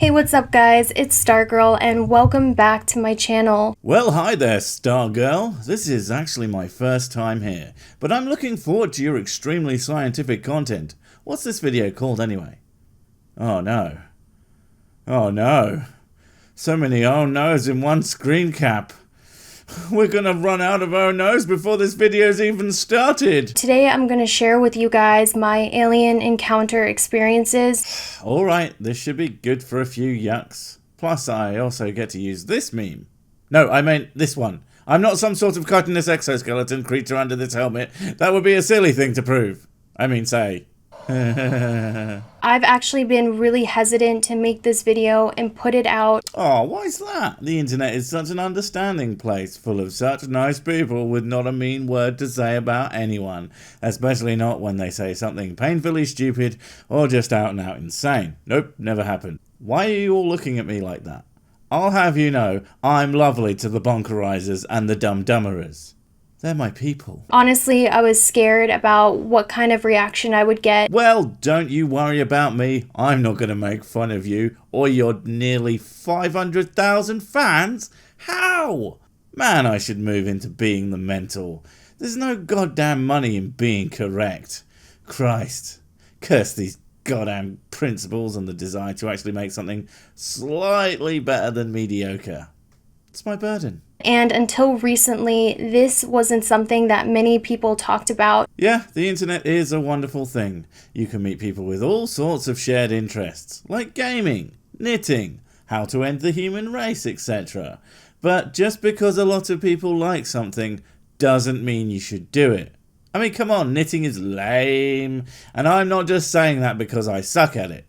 Hey, what's up guys? It's Stargirl and welcome back to my channel. Well, hi there, Stargirl. This is actually my first time here, but I'm looking forward to your extremely scientific content. What's this video called anyway? Oh no. Oh no. So many oh no's in one screen cap. We're gonna run out of oh no's before this video's even started. Today I'm going to share with you guys my alien encounter experiences. Alright, this should be good for a few yucks. Plus I also get to use this meme. No, I meant this one. I'm not some sort of chitinous exoskeleton creature under this helmet. That would be a silly thing to prove. I mean, say. I've actually been really hesitant to make this video and put it out. Oh, why is that? The internet is such an understanding place, full of such nice people with not a mean word to say about anyone. Especially not when they say something painfully stupid or just out and out insane. Nope, never happened. Why are you all looking at me like that? I'll have you know, I'm lovely to the bonkerizers and the dum-dummerers. They're my people. Honestly, I was scared about what kind of reaction I would get. Well, don't you worry about me. I'm not going to make fun of you or your nearly 500,000 fans. How? Man, I should move into being the mental. There's no goddamn money in being correct. Christ. Curse these goddamn principles and the desire to actually make something slightly better than mediocre. It's my burden. And until recently, this wasn't something that many people talked about. Yeah, the internet is a wonderful thing. You can meet people with all sorts of shared interests, like gaming, knitting, how to end the human race, etc. But just because a lot of people like something doesn't mean you should do it. I mean, come on, knitting is lame, and I'm not just saying that because I suck at it.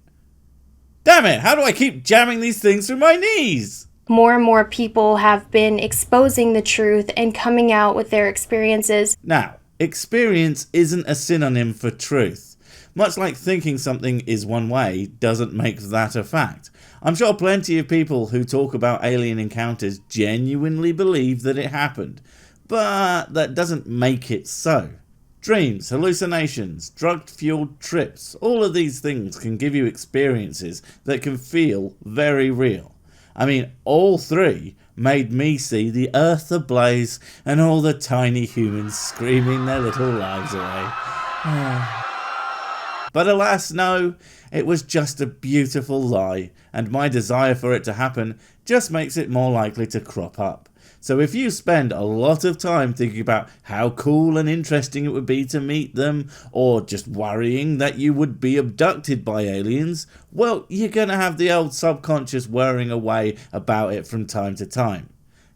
Damn it, how do I keep jamming these things through my knees? More and more people have been exposing the truth and coming out with their experiences. Now, experience isn't a synonym for truth. Much like thinking something is one way doesn't make that a fact. I'm sure plenty of people who talk about alien encounters genuinely believe that it happened, but that doesn't make it so. Dreams, hallucinations, drug-fueled trips, all of these things can give you experiences that can feel very real. I mean, all three made me see the earth ablaze and all the tiny humans screaming their little lives away. But alas, no, it was just a beautiful lie, and my desire for it to happen just makes it more likely to crop up. So if you spend a lot of time thinking about how cool and interesting it would be to meet them, or just worrying that you would be abducted by aliens, well, you're gonna have the old subconscious worrying away about it from time to time.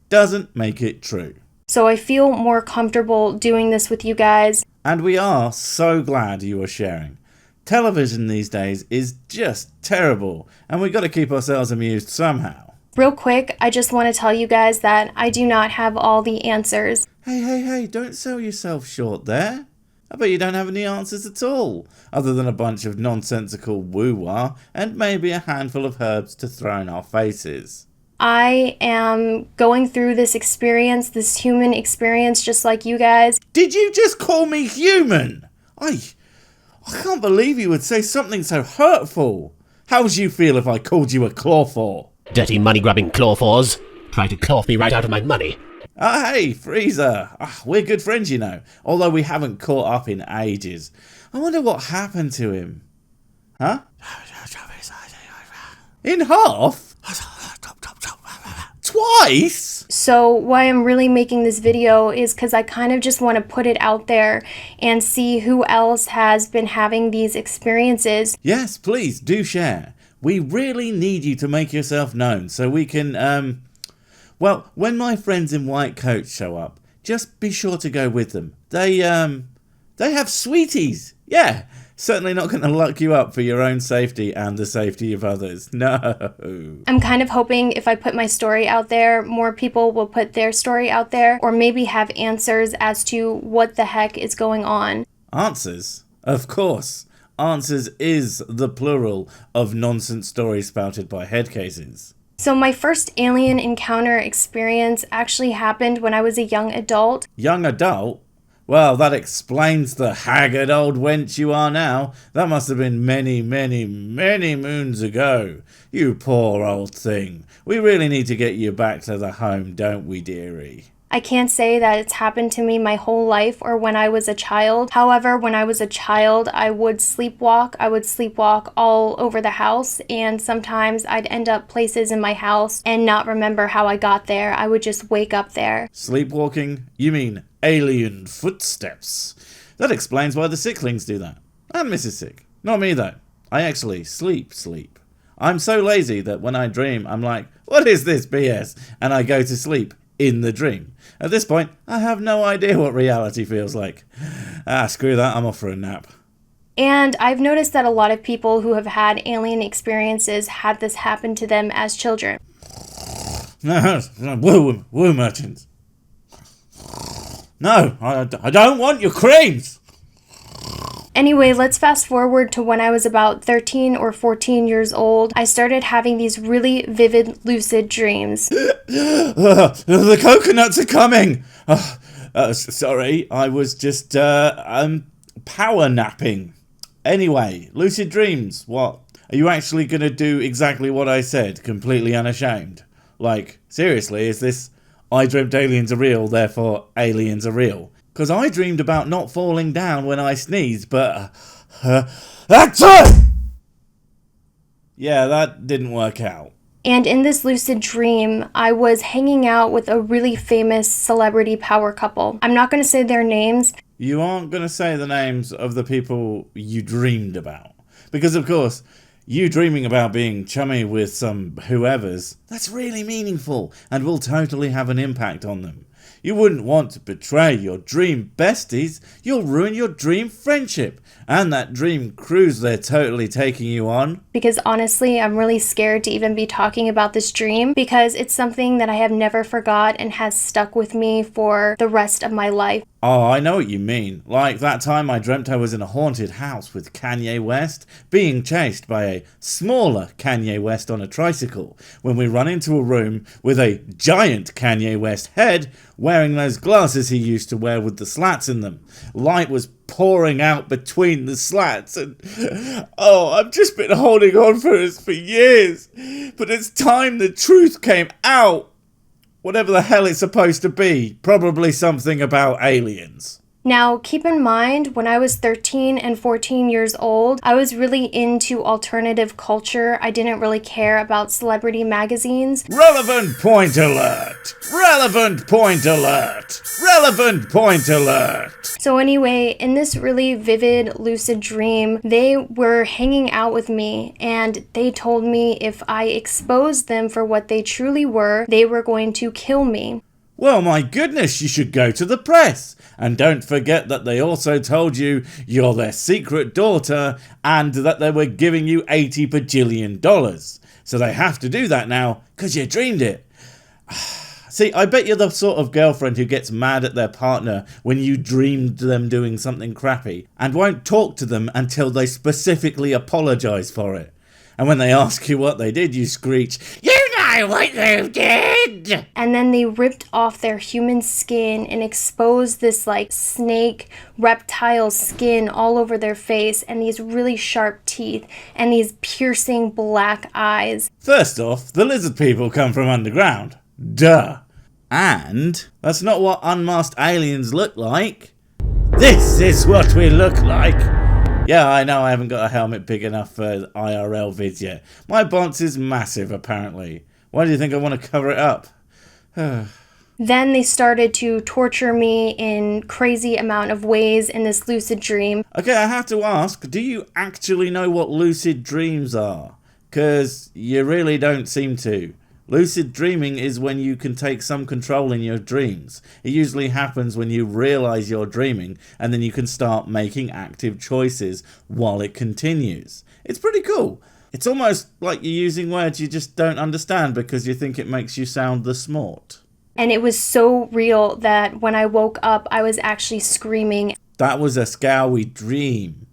Doesn't make it true. So I feel more comfortable doing this with you guys. And we are so glad you are sharing. Television these days is just terrible, and we gotta keep ourselves amused somehow. Real quick, I just want to tell you guys that I do not have all the answers. Hey, don't sell yourself short there. I bet you don't have any answers at all, other than a bunch of nonsensical woo-wah and maybe a handful of herbs to throw in our faces. I am going through this experience, this human experience, just like you guys. Did you just call me human? I can't believe you would say something so hurtful. How would you feel if I called you a clawful? Dirty money-grabbing clawfors. Try to claw me right out of my money. Hey, Freezer. We're good friends, you know, although we haven't caught up in ages. I wonder what happened to him. Huh? In half? Twice? So why I'm really making this video is because I kind of just want to put it out there and see who else has been having these experiences. Yes, please do share. We really need you to make yourself known so we can, well, when my friends in white coats show up, just be sure to go with them. They have sweeties. Yeah, certainly not going to lock you up for your own safety and the safety of others. No. I'm kind of hoping if I put my story out there, more people will put their story out there, or maybe have answers as to what the heck is going on. Answers? Of course. Answers is the plural of nonsense stories spouted by headcases. So my first alien encounter experience actually happened when I was a young adult. Young adult? Well, that explains the haggard old wench you are now. That must have been many, many, many moons ago. You poor old thing. We really need to get you back to the home, don't we, dearie? I can't say that it's happened to me my whole life or when I was a child. However, when I was a child, I would sleepwalk. I would sleepwalk all over the house, and sometimes I'd end up places in my house and not remember how I got there. I would just wake up there. Sleepwalking? You mean alien footsteps? That explains why the sicklings do that. And Mrs. Sick. Not me, though. I actually sleep. I'm so lazy that when I dream, I'm like, what is this BS? And I go to sleep in the dream. At this point, I have no idea what reality feels like. Screw that, I'm off for a nap. And I've noticed that a lot of people who have had alien experiences had this happen to them as children. Woo merchants. No, I don't want your creams! Anyway, let's fast forward to when I was about 13 or 14 years old. I started having these really vivid, lucid dreams. The coconuts are coming! Sorry, I was just, power napping. Anyway, lucid dreams, what? Are you actually gonna do exactly what I said, completely unashamed? Like, seriously, is this, I dreamt aliens are real, therefore aliens are real? Because I dreamed about not falling down when I sneezed, but... yeah, that didn't work out. And in this lucid dream, I was hanging out with a really famous celebrity power couple. I'm not going to say their names. You aren't going to say the names of the people you dreamed about. Because, of course, you dreaming about being chummy with some whoever's, that's really meaningful and will totally have an impact on them. You wouldn't want to betray your dream besties. You'll ruin your dream friendship. And that dream cruise they're totally taking you on. Because honestly, I'm really scared to even be talking about this dream because it's something that I have never forgot and has stuck with me for the rest of my life. Oh, I know what you mean. Like that time I dreamt I was in a haunted house with Kanye West, being chased by a smaller Kanye West on a tricycle, when we run into a room with a giant Kanye West head wearing those glasses he used to wear with the slats in them. Light was pouring out between the slats and... oh, I've just been holding on for this for years. But it's time the truth came out. Whatever the hell it's supposed to be. Probably something about aliens. Now, keep in mind, when I was 13 and 14 years old, I was really into alternative culture. I didn't really care about celebrity magazines. Relevant point alert! Relevant point alert! Relevant point alert! So anyway, in this really vivid, lucid dream, they were hanging out with me, and they told me if I exposed them for what they truly were, they were going to kill me. Well, my goodness, you should go to the press. And don't forget that they also told you you're their secret daughter and that they were giving you $80 bajillion. So they have to do that now because you dreamed it. See, I bet you're the sort of girlfriend who gets mad at their partner when you dreamed them doing something crappy and won't talk to them until they specifically apologise for it. And when they ask you what they did, you screech, "You know what you did!" And then they ripped off their human skin and exposed this like snake, reptile skin all over their face and these really sharp teeth and these piercing black eyes. First off, the lizard people come from underground. Duh. And that's not what unmasked aliens look like. This is what we look like. Yeah, I know I haven't got a helmet big enough for IRL vids yet. My bonce is massive, apparently. Why do you think I want to cover it up? Then they started to torture me in crazy amount of ways in this lucid dream. Okay, I have to ask, do you actually know what lucid dreams are? 'Cause you really don't seem to. Lucid dreaming is when you can take some control in your dreams. It usually happens when you realise you're dreaming and then you can start making active choices while it continues. It's pretty cool. It's almost like you're using words you just don't understand because you think it makes you sound the smart. And it was so real that when I woke up, I was actually screaming. That was a scary dream.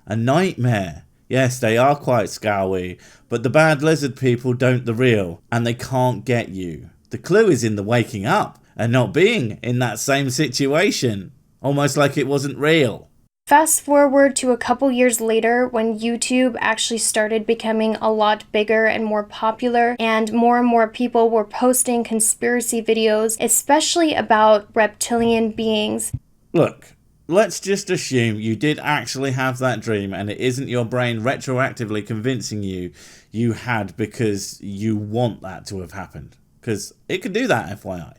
A nightmare. Yes, they are quite scary, but the bad lizard people don't the real, and they can't get you. The clue is in the waking up, and not being in that same situation. almost like it wasn't real. Fast forward to a couple years later when YouTube actually started becoming a lot bigger and more popular, and more people were posting conspiracy videos, especially about reptilian beings. Look, let's just assume you did actually have that dream and it isn't your brain retroactively convincing you you had because you want that to have happened. Because it could do that, FYI.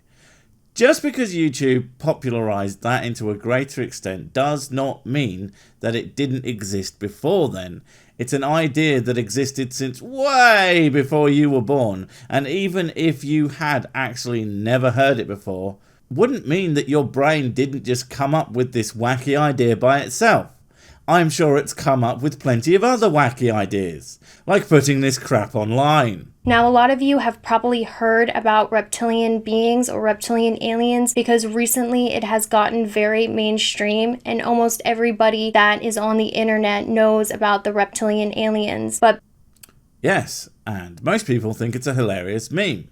Just because YouTube popularized that into a greater extent does not mean that it didn't exist before then. It's an idea that existed since way before you were born, and even if you had actually never heard it before, wouldn't mean that your brain didn't just come up with this wacky idea by itself. I'm sure it's come up with plenty of other wacky ideas, like putting this crap online. Now, a lot of you have probably heard about reptilian beings or reptilian aliens because recently it has gotten very mainstream and almost everybody that is on the internet knows about the reptilian aliens. But yes, and most people think it's a hilarious meme,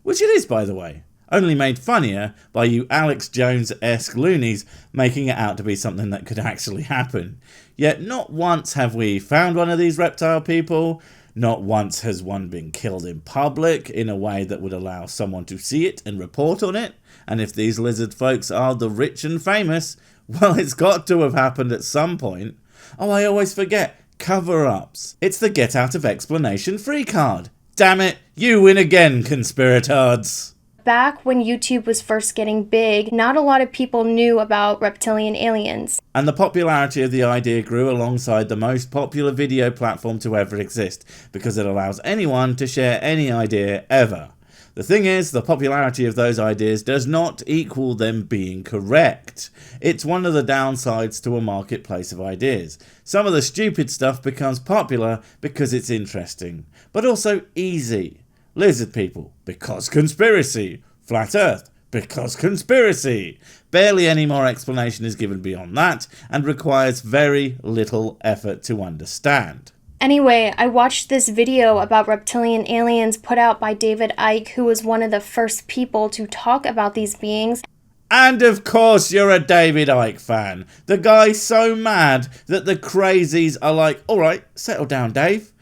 which it is, by the way, only made funnier by you Alex Jones-esque loonies making it out to be something that could actually happen. Yet not once have we found one of these reptile people. Not once has one been killed in public in a way that would allow someone to see it and report on it. And if these lizard folks are the rich and famous, well, it's got to have happened at some point. Oh, I always forget. Cover-ups. It's the get out of explanation free card. Damn it, you win again, conspiratards. back when YouTube was first getting big, not a lot of people knew about reptilian aliens. And the popularity of the idea grew alongside the most popular video platform to ever exist, because it allows anyone to share any idea ever. The thing is, the popularity of those ideas does not equal them being correct. It's one of the downsides to a marketplace of ideas. Some of the stupid stuff becomes popular because it's interesting, but also easy. Lizard people, because conspiracy. Flat Earth, because conspiracy. Barely any more explanation is given beyond that, and requires very little effort to understand. Anyway, I watched this video about reptilian aliens put out by David Icke, who was one of the first people to talk about these beings. And of course you're a David Icke fan. The guy's so mad that the crazies are like, alright, settle down, Dave.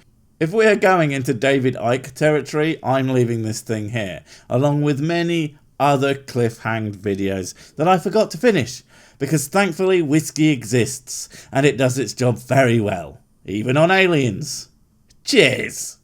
If we are going into David Icke territory, I'm leaving this thing here, along with many other cliffhanged videos that I forgot to finish, because thankfully whiskey exists, and it does its job very well, even on aliens. Cheers!